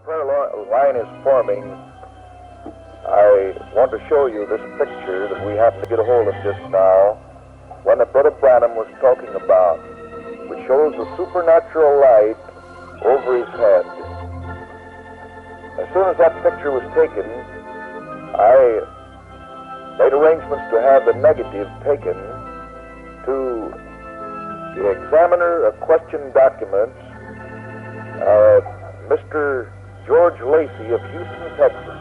prayer line is forming, I want to show you this picture that we happened to get a hold of just now, one that Brother Branham was talking about, which shows the supernatural light over his head. As soon as that picture was taken, I made arrangements to have the negative taken to the examiner of question documents, Mr. George Lacey of Houston, Texas.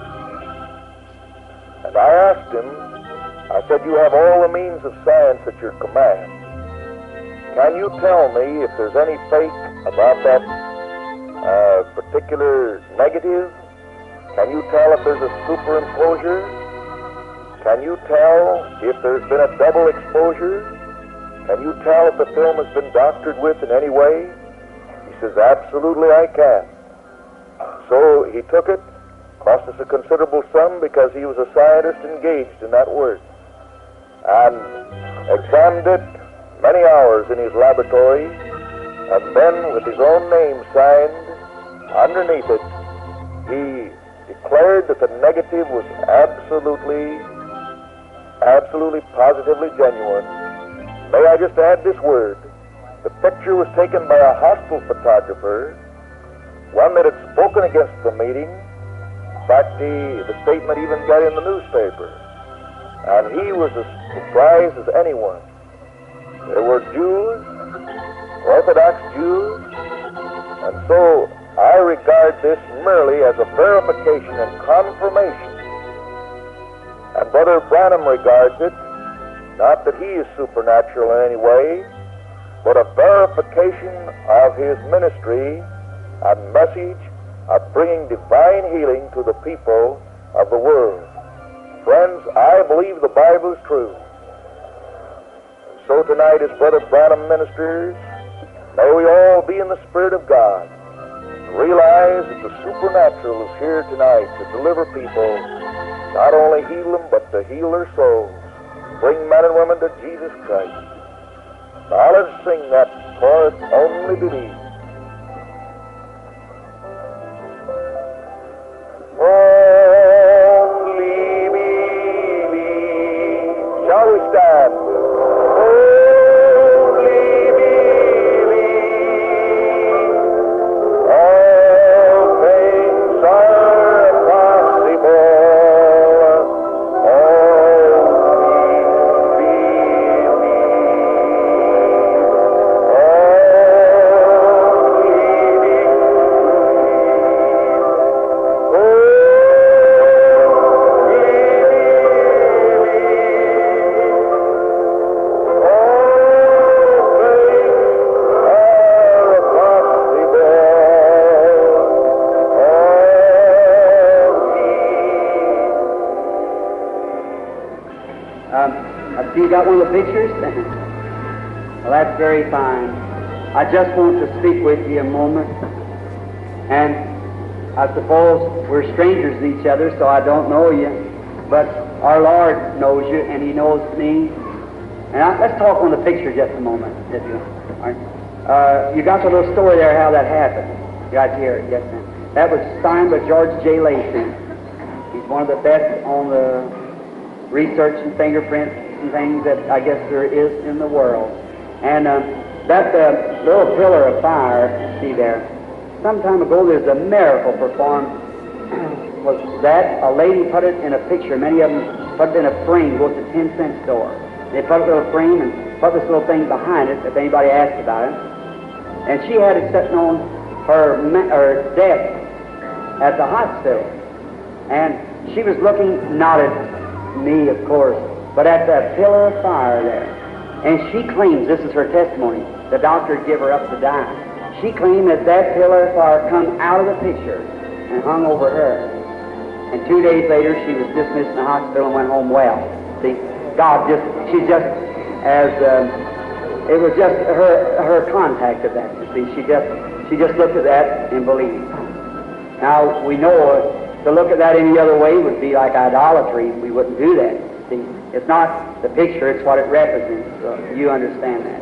And I asked him, I said, you have all the means of science at your command. Can you tell me if there's any fake about that particular negative? Can you tell if there's a superimposure? Can you tell if there's been a double exposure? Can you tell if the film has been doctored with in any way? He says, absolutely I can. So he took it, cost us a considerable sum because he was a scientist engaged in that work, and examined it many hours in his laboratory, and then with his own name signed underneath it, he declared that the negative was absolutely, positively genuine. May I just add this word? The picture was taken by a hostile photographer, one that had spoken against the meeting. In fact, the statement even got in the newspaper. And he was as surprised as anyone. There were Jews, Orthodox Jews, and so I regard this merely as a verification and confirmation. And Brother Branham regards it, not that he is supernatural in any way, but a verification of his ministry and message of bringing divine healing to the people of the world. Friends, I believe the Bible is true. So tonight, as Brother Branham ministers, may we all be in the Spirit of God, realize that the supernatural is here tonight to deliver people, not only heal them, but to heal their souls, bring men and women to Jesus Christ. Now let's sing that chorus, Only Believe. Only believe. Shall we stand? Only believe. All things are possible. You got one of the pictures? Well, that's very fine. I just want to speak with you a moment. And I suppose we're strangers to each other, so I don't know you. But our Lord knows you, and He knows me. And let's talk on the picture just a moment, if you all right. You got the little story there, how that happened. You got to hear it, yes, ma'am. That was signed by George J. Lacey. He's one of the best on the research and fingerprints and things that I guess there is in the world. And that little pillar of fire, see there, some time ago there's a miracle performed. Was that a lady put it in a picture, many of them put it in a frame, go to the 10-cent store. They put a little frame and put this little thing behind it if anybody asked about it. And she had it sitting on her desk at the hospital. And she was looking, not at me, of course, but at that pillar of fire there. And she claims, this is her testimony, the doctor gave her up to die. She claimed that that pillar of fire come out of the picture and hung over her. And 2 days later, she was dismissed from the hospital and went home well. See, God just, she just, as, it was just her contact of that, you see. She just looked at that and believed. Now, we know to look at that any other way would be like idolatry. We wouldn't do that. See, it's not the picture, it's what it represents. So you understand that.